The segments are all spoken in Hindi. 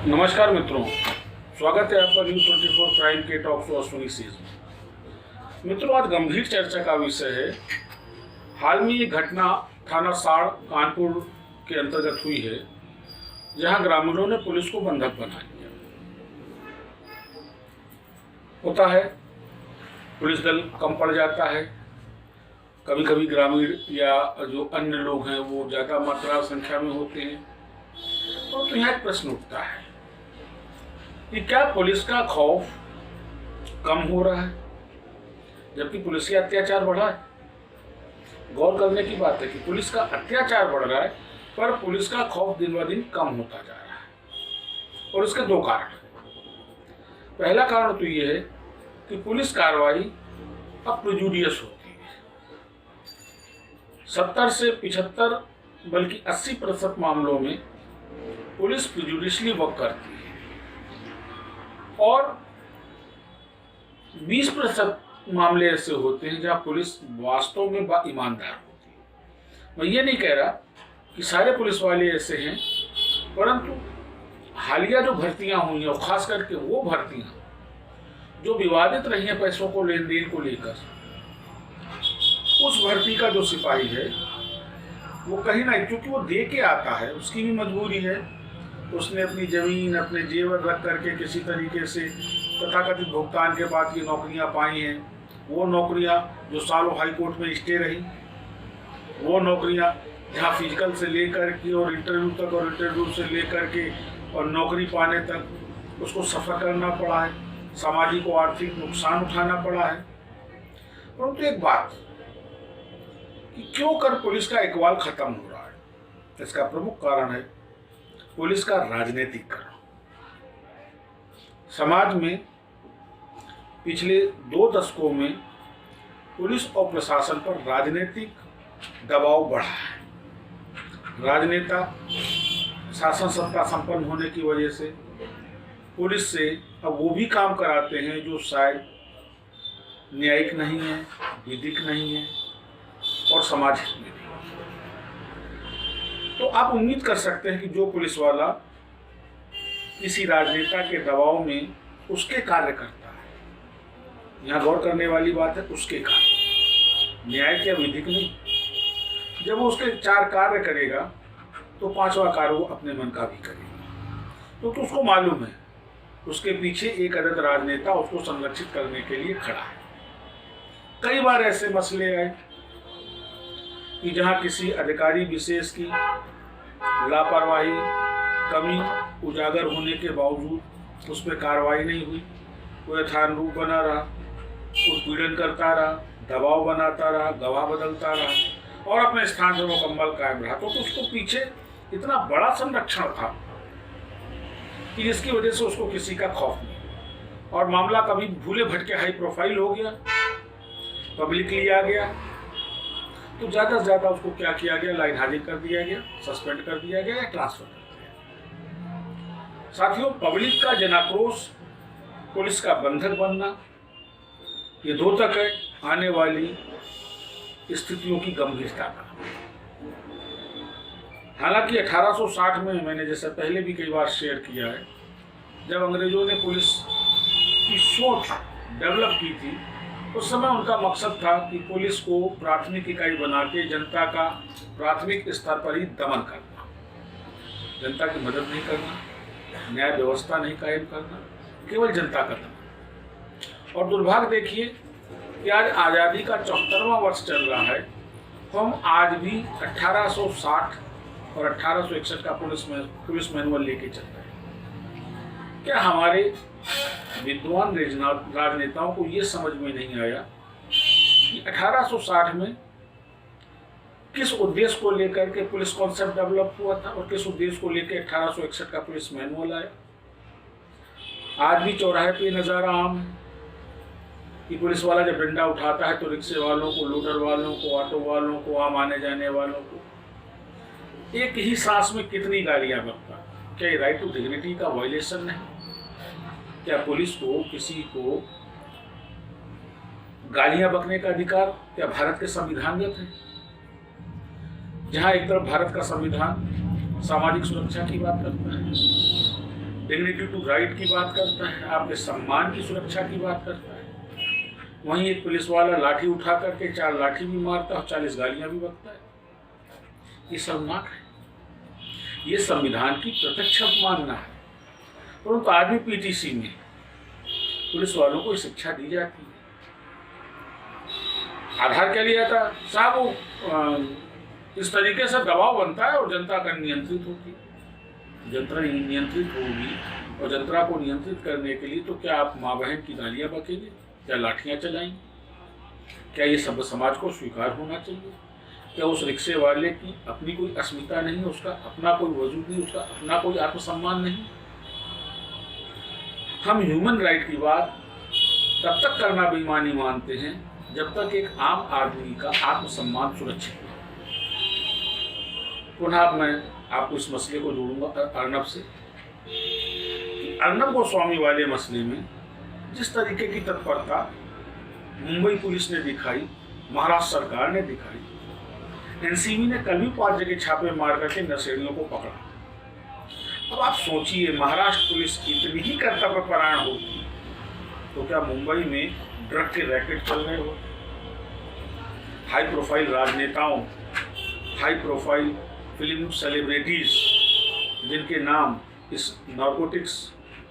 नमस्कार मित्रों, स्वागत है आपका न्यूज़ 24 प्राइम के टॉक शो अश्विनी सीज। मित्रों, आज गंभीर चर्चा का विषय है। हाल में ये घटना थाना साड़ कानपुर के अंतर्गत हुई है, जहां ग्रामीणों ने पुलिस को बंधक बना लिया। होता है, पुलिस दल कम पड़ जाता है, कभी कभी ग्रामीण या जो अन्य लोग हैं वो ज़्यादा मात्रा संख्या में होते हैं। तो यहाँ एक प्रश्न उठता है कि क्या पुलिस का खौफ कम हो रहा है, जबकि पुलिस का अत्याचार बढ़ा है। गौर करने की बात है कि पुलिस का अत्याचार बढ़ रहा है, पर पुलिस का खौफ दिन ब दिन कम होता जा रहा है। और इसके दो कारण हैं। पहला कारण तो ये है कि पुलिस कार्रवाई अब प्रिजुडियस होती है। 70 से 75 बल्कि 80% मामलों में पुलिस प्रिजुडिशली वर्क करती है और 20% मामले ऐसे होते हैं जहां पुलिस वास्तव में ईमानदार होती है। मैं ये नहीं कह रहा कि सारे पुलिस वाले ऐसे हैं, परंतु हालिया जो भर्तियां हुई हैं और खास करके वो भर्तियां जो विवादित रही हैं पैसों को लेन देन को लेकर, उस भर्ती का जो सिपाही है वो कहीं ना, क्योंकि वो दे के आता है, उसकी भी मजबूरी है। उसने अपनी जमीन, अपने जेवर रख करके किसी तरीके से तथाकथित भुगतान के बाद ये नौकरियां पाई हैं। वो नौकरियां जो सालों हाई कोर्ट में स्टे रही, वो नौकरियां जहां फिजिकल से लेकर के और इंटरव्यू तक और इंटरव्यू से लेकर के और नौकरी पाने तक उसको सफ़र करना पड़ा है, सामाजिक और आर्थिक नुकसान उठाना पड़ा है। परंतु एक बात कि क्यों कर पुलिस का इकबाल खत्म हो रहा है, इसका प्रमुख कारण है पुलिस का राजनीतिकरण। समाज में पिछले 2 दशकों में पुलिस और प्रशासन पर राजनीतिक दबाव बढ़ा है। राजनेता शासन सत्ता संपन्न होने की वजह से पुलिस से अब वो भी काम कराते हैं जो शायद न्यायिक नहीं है, विधिक नहीं है और समाज हित में नहीं। तो आप उम्मीद कर सकते हैं कि जो पुलिस वाला किसी राजनेता के दबाव में उसके कार्य करता है, यहाँ गौर करने वाली बात है उसके कार्य, न्यायिक या विधिक नहीं। जब वो उसके 4 कार्य करेगा तो 5वां कार्य वो अपने मन का भी करेगा, तो उसको मालूम है उसके पीछे एक अदद राजनेता उसको संरक्षित करने के लिए खड़ा है। कई बार ऐसे मसले आए कि जहां किसी अधिकारी विशेष की लापरवाही, कमी उजागर होने के बावजूद उस पर कार्रवाई नहीं हुई, वो यथानुरूप बना रहा, उत्पीड़न करता रहा, दबाव बनाता रहा, गवाह बदलता रहा और अपने स्थान पर मुकम्मल कायम रहा, तो उसको पीछे इतना बड़ा संरक्षण था कि जिसकी वजह से उसको किसी का खौफ नहीं। और मामला कभी भूले भटके हाई प्रोफाइल हो गया, पब्लिकली आ गया, तो ज़्यादा से ज़्यादा उसको क्या किया गया, लाइन हाजिर कर दिया गया, सस्पेंड कर दिया गया या ट्रांसफर कर दिया गया। साथियों, पब्लिक का जनाक्रोश पुलिस का बंधक बनना, ये द्योतक है आने वाली स्थितियों की गंभीरता का। हालांकि 1860 में, मैंने जैसे पहले भी कई बार शेयर किया है, जब अंग्रेजों ने पुलिस की सोच डेवलप की थी, उस समय उनका मकसद था कि पुलिस को प्राथमिक इकाई बना के जनता का प्राथमिक स्तर पर ही दमन करना, जनता की मदद नहीं करना, न्याय व्यवस्था नहीं कायम करना, केवल जनता का दमन। और दुर्भाग्य देखिए कि आज आज़ादी का 74वां वर्ष चल रहा है, तो हम आज भी 1860 और 1861 का पुलिस मैनुअल लेके चल रहे हैं। क्या हमारे विद्वान राजनेताओं को ये समझ में नहीं आया कि 1860 में किस उद्देश्य को लेकर के पुलिस कॉन्सेप्ट डेवलप हुआ था और किस उद्देश्य को लेकर 1861 का पुलिस मैनुअल आया। आज भी चौराहे पे नज़ारा आम है कि पुलिस वाला जब डंडा उठाता है तो रिक्शे वालों को, लोडर वालों को, ऑटो वालों को, आम आने जाने वालों को एक ही सांस में कितनी गालियां बकता। क्या ये राइट टू डिग्निटी का वायलेशन नहीं? क्या पुलिस को, किसी को गालियां बकने का अधिकार क्या भारत के संविधानगत है? जहां एक तरफ भारत का संविधान सामाजिक सुरक्षा की बात करता है, डिग्निटी टू राइट की बात करता है, आपके सम्मान की सुरक्षा की बात करता है। वहीं एक पुलिस वाला लाठी उठा करके 4 लाठी भी मारता है और 40 गालियां भी बकता है। ये शर्मनाक है, ये संविधान की प्रत्यक्ष अवमानना है। परंतु आज भी पीटीसी में पुलिस वालों को शिक्षा दी जाती है। आधार क्या लिया था साहब, वो इस तरीके से दबाव बनता है और जनता का नियंत्रित होती है। जनता नियंत्रित होगी और जनता को नियंत्रित करने के लिए तो क्या आप माँ बहन की गालियां बकेंगे, क्या लाठियां चलाएंगे? क्या ये सब समाज को स्वीकार होना चाहिए? क्या उस रिक्शे वाले की अपनी कोई अस्मिता नहीं, उसका अपना कोई वजूद नहीं, उसका अपना कोई आत्मसम्मान नहीं? हम ह्यूमन राइट की बात तब तक करना बेईमानी मानते हैं जब तक एक आम आदमी का आत्मसम्मान सुरक्षित हो। पुनः मैं आपको इस मसले को जोड़ूंगा अर्नब से। अर्नब गोस्वामी वाले मसले में जिस तरीके की तत्परता मुंबई पुलिस ने दिखाई, महाराष्ट्र सरकार ने दिखाई, एनसीबी ने कल भी 5 जगह छापे मार करके नशेड़ियों को पकड़ा। अब आप सोचिए, महाराष्ट्र पुलिस इतनी ही कर्तव्यपरायण होती तो क्या मुंबई में ड्रग के रैकेट चल रहे हो? हाई प्रोफाइल राजनेताओं, हाई प्रोफाइल फिल्म सेलिब्रिटीज जिनके नाम इस नारकोटिक्स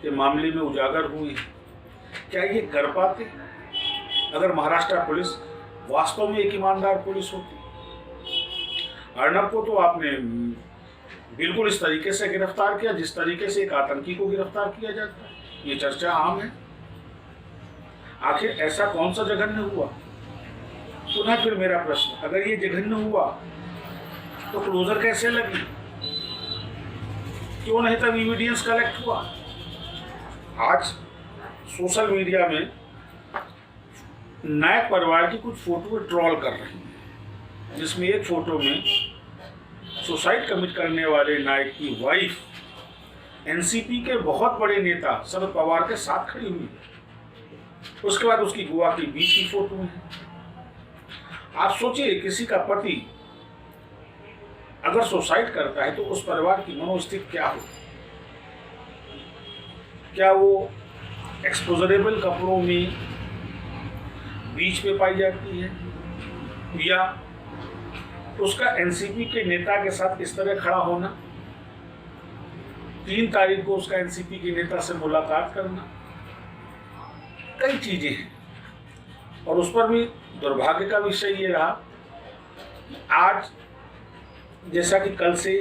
के मामले में उजागर हुए हैं, क्या ये कर पाते अगर महाराष्ट्र पुलिस वास्तव में एक ईमानदार पुलिस होती? अर्नब को तो आपने बिल्कुल इस तरीके से गिरफ्तार किया जिस तरीके से एक आतंकी को गिरफ्तार किया जाता है। ये चर्चा आम है। आखिर ऐसा कौन सा जघन्य हुआ? पुनः फिर मेरा प्रश्न, अगर ये जघन्य हुआ तो क्लोजर कैसे लगी? क्यों नहीं तब एविडेंस कलेक्ट हुआ? आज सोशल मीडिया में नायक परिवार की कुछ फोटो ट्रोल कर रही हैं, जिसमें एक फोटो में सुसाइड कमिट करने वाले नायक की वाइफ एनसीपी के बहुत बड़े नेता शरद पवार के साथ खड़ी हुई है। उसके बाद उसकी गोवा की बीच की फोटो है। आप सोचिए, किसी का पति अगर सुसाइड करता है तो उस परिवार की मनोस्थिति क्या हो? क्या वो एक्सपोजरेबल कपड़ों में बीच पे पाई जाती है, या उसका एनसीपी के नेता के साथ इस तरह खड़ा होना, 3 तारीख को उसका एनसीपी के नेता से मुलाकात करना, कई चीजें हैं। और उस पर भी दुर्भाग्य का विषय ये रहा कि आज जैसा कि कल से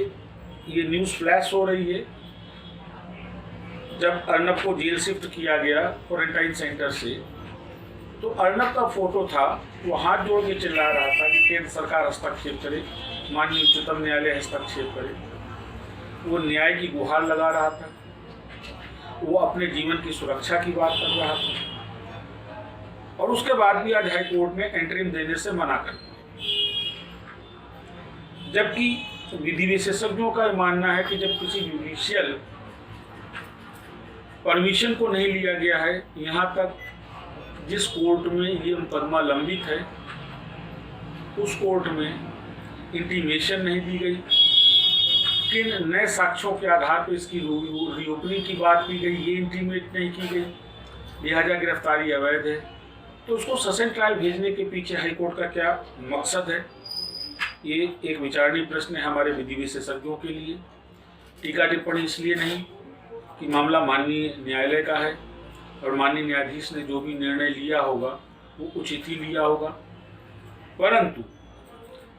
ये न्यूज़ फ्लैश हो रही है, जब अर्नब को जेल शिफ्ट किया गया क्वारंटाइन सेंटर से, तो अर्नब का फोटो था, वो हाथ जोड़ के चिल्ला रहा था कि केंद्र सरकार हस्तक्षेप करे, माननीय उच्चतम न्यायालय हस्तक्षेप करे। वो न्याय की गुहार लगा रहा था, वो अपने जीवन की सुरक्षा की बात कर रहा था, और उसके बाद भी आज हाईकोर्ट ने एंटरिम देने से मना कर दिया। जबकि विधि विशेषज्ञों का मानना है कि जब किसी जुडिशियल परमिशन को नहीं लिया गया है, यहाँ तक जिस कोर्ट में ये मुकदमा लंबित है उस कोर्ट में इंटीमेशन नहीं दी गई, किन नए साक्ष्यों के आधार पर इसकी रीओपनिंग की बात की गई, ये इंटीमेट नहीं की गई, लिहाजा गिरफ्तारी अवैध है। तो उसको सशन ट्रायल भेजने के पीछे हाईकोर्ट का क्या मकसद है? ये एक विचारणीय प्रश्न है हमारे विधि विशेषज्ञों के लिए। टीका टिप्पणी इसलिए नहीं कि मामला माननीय न्यायालय का है और माननीय न्यायाधीश ने जो भी निर्णय लिया होगा वो उचित ही लिया होगा, परंतु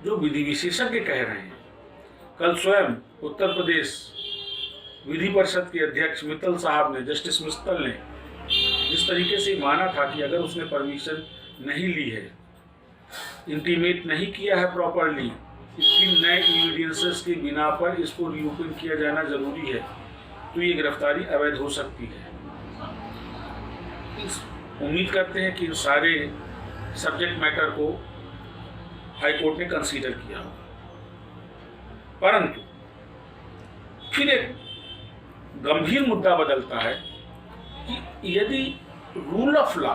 जो विधि विशेषज्ञ कह रहे हैं, कल स्वयं उत्तर प्रदेश विधि परिषद के अध्यक्ष मित्तल साहब ने, जस्टिस मित्तल ने जिस तरीके से माना था कि अगर उसने परमिशन नहीं ली है, इंटीमेट नहीं किया है प्रॉपरली, इसकी नए एविडेंसेस के बिना पर इसको रीओपन किया जाना जरूरी है, तो ये गिरफ्तारी अवैध हो सकती है। उम्मीद करते हैं कि सारे सब्जेक्ट मैटर को हाईकोर्ट ने कंसीडर किया होगा, परंतु फिर एक गंभीर मुद्दा बदलता है कि यदि रूल ऑफ लॉ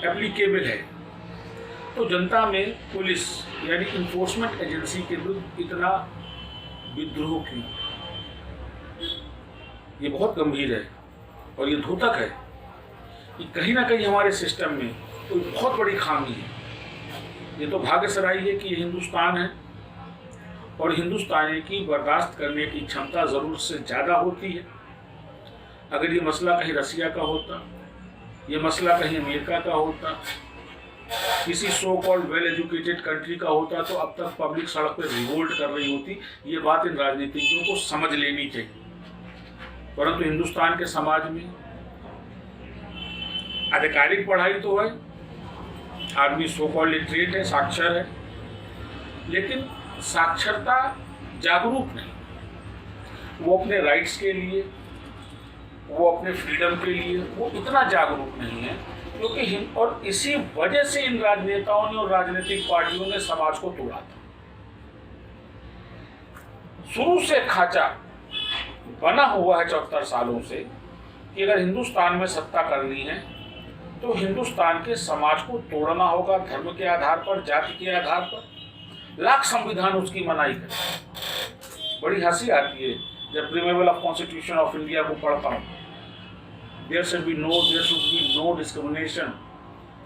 एप्लीकेबल है तो जनता में पुलिस यानी इन्फोर्समेंट एजेंसी के विरुद्ध इतना विद्रोह क्यों? ये बहुत गंभीर है और ये धूतक है कि कहीं ना कहीं हमारे सिस्टम में कोई बहुत बड़ी खामी है। ये तो भाग्य से रही है कि ये हिंदुस्तान है और हिंदुस्तानी की बर्दाश्त करने की क्षमता ज़रूरत से ज़्यादा होती है। अगर ये मसला कहीं रसिया का होता, ये मसला कहीं अमेरिका का होता, किसी so called well educated country का होता, तो अब तक पब्लिक सड़क पर रिवोल्ट कर रही होती। ये बात इन राजनीतिज्ञों को समझ लेनी चाहिए। परंतु हिंदुस्तान के समाज में आधिकारिक पढ़ाई तो है, आदमी सो कॉल्ड लिटरेट है, साक्षर है, लेकिन साक्षरता जागरूक नहीं। वो अपने राइट्स के लिए, वो अपने फ्रीडम के लिए वो इतना जागरूक नहीं है, क्योंकि और इसी वजह से इन राजनेताओं ने और राजनीतिक पार्टियों ने समाज को तोड़ा था। शुरू से खाचा बना हुआ है 74 सालों से कि अगर हिंदुस्तान में सत्ता करनी है तो हिंदुस्तान के समाज को तोड़ना होगा, धर्म के आधार पर, जाति के आधार पर। लाख संविधान उसकी मनाही करे। बड़ी हंसी आती है जब preamble of constitution of India को पढ़ता हूँ। There should be no discrimination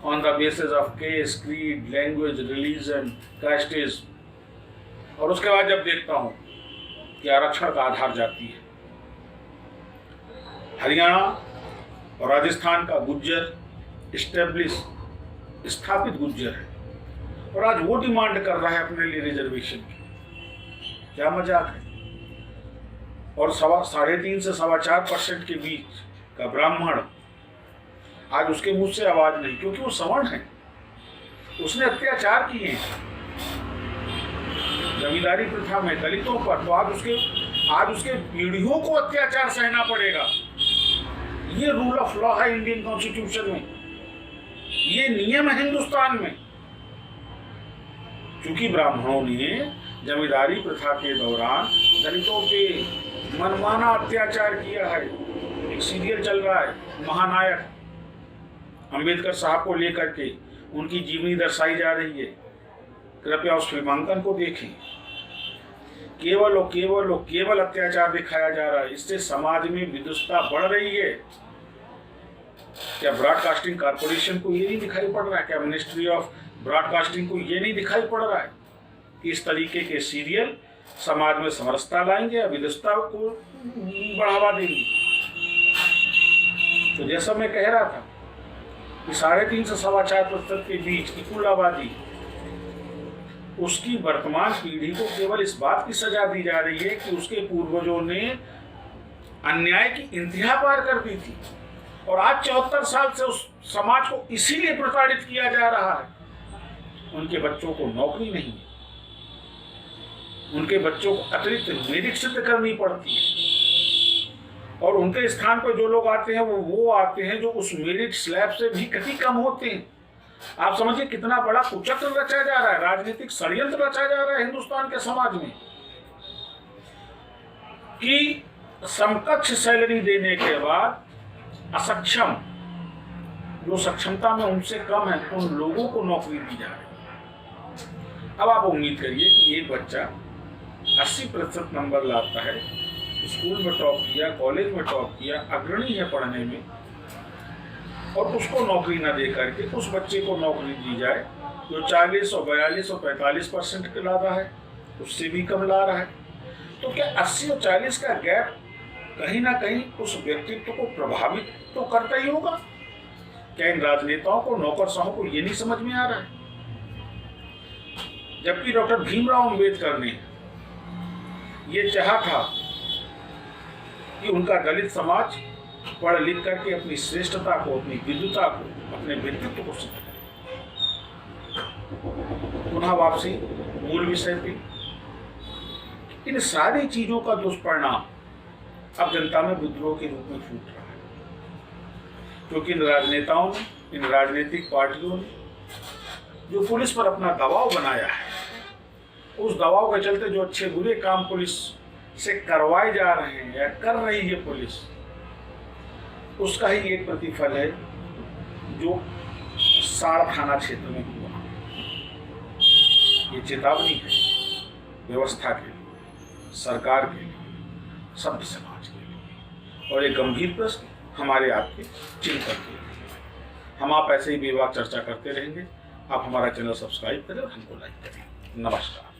on the basis of caste, creed, language, religion, caste। और उसके बाद जब देखता हूँ कि आरक्षण का आधार जाति है, हरियाणा और राजस्थान का गुज्जर स्थापित गुज्जर है और आज वो डिमांड कर रहा है अपने लिए रिजर्वेशन की। क्या मजाक है। और 3.5 से 4.25% के बीच का ब्राह्मण, आज उसके मुंह से आवाज नहीं, क्योंकि वो सवर्ण है, उसने अत्याचार किए हैं जमींदारी प्रथा में दलितों पर, तो आज उसके पीढ़ियों को अत्याचार सहना पड़ेगा। ये रूल ऑफ लॉ है इंडियन कॉन्स्टिट्यूशन में, ये नियम है हिंदुस्तान में। क्योंकि ब्राह्मणों ने जमींदारी प्रथा के दौरान दलितों पे मनमाना अत्याचार किया है। एक सीरियल चल रहा है महानायक, अंबेडकर साहब को लेकर के उनकी जीवनी दर्शाई जा रही है। कृपया उस फिल्मांकन को देखें। केवल अत्याचार दिखाया जा रहा है। इससे समाज में विद्वता बढ़ रही है। क्या ब्रॉडकास्टिंग कॉर्पोरेशन को ये नहीं दिखाई पड़ रहा है? क्या मिनिस्ट्री ऑफ ब्रॉडकास्टिंग को ये नहीं दिखाई पड़ रहा है कि इस तरीके के सीरियल समाज में समरसता लाएंगे या विद्वता को बढ़ावा देंगे? तो जैसा मैं कह रहा था कि 3.5 से 4.25% के बीच की कुल आबादी, उसकी वर्तमान पीढ़ी को केवल इस बात की सजा दी जा रही है कि उसके पूर्वजों ने अन्याय की इंतहा पार कर दी थी। और आज 74 साल से उस समाज को इसीलिए प्रताड़ित किया जा रहा है। उनके बच्चों को नौकरी नहीं है, उनके बच्चों को अतिरिक्त मेरिट सिद्ध करनी पड़ती है और उनके स्थान पर जो लोग आते हैं वो आते हैं जो उस मेरिट स्लैब से भी कहीं कम होते हैं। आप समझिए कितना बड़ा कुचक्र रचा जा रहा है, राजनीतिक षड्यंत्र रचा जा रहा है हिंदुस्तान के समाज में कि समकक्ष सैलरी देने के बाद असक्षम, जो सक्षमता में उनसे कम है, उन लोगों को नौकरी दी जा रही है। अब आप उम्मीद करिए कि एक बच्चा 80% नंबर लाता है, स्कूल में टॉप किया, कॉलेज में टॉप किया, अग्रणी है पढ़ने में, और उसको नौकरी न दे करके उस बच्चे को नौकरी दी जाए जो 40 और 42 और 45% ला रहा है, उससे भी कम ला रहा है। तो क्या 80 और 40 का गैप कहीं ना कहीं उस व्यक्तित्व को प्रभावित तो करता ही होगा? क्या इन राजनेताओं को, नौकरशाहों को ये नहीं समझ में आ रहा है? जबकि डॉक्टर भीमराव अंबेडकर ने ये चाहा था कि उनका दलित समाज पढ़ लिख करके अपनी श्रेष्ठता को, अपनी विद्वता को, अपने व्यक्तित्व को सिद्ध करे। पुनः वापसी मूल विषय पे, इन सारी चीजों का दुष्परिणाम अब जनता में विद्रोह के रूप में फूट रहा है, क्योंकि इन राजनेताओं ने, इन राजनीतिक पार्टियों ने जो पुलिस पर अपना दबाव बनाया है, उस दबाव के चलते जो अच्छे बुरे काम पुलिस से करवाए जा रहे हैं या कर रही है पुलिस, उसका ही एक प्रतिफल है जो साड़ थाना क्षेत्र में हुआ। ये चेतावनी है व्यवस्था के लिए, सरकार के लिए, सभ्य समाज के लिए और एक गंभीर प्रश्न हमारे आपके चिंतन के लिए। हम आप ऐसे ही बेबाक चर्चा करते रहेंगे। आप हमारा चैनल सब्सक्राइब करें और हमको लाइक करें। नमस्कार।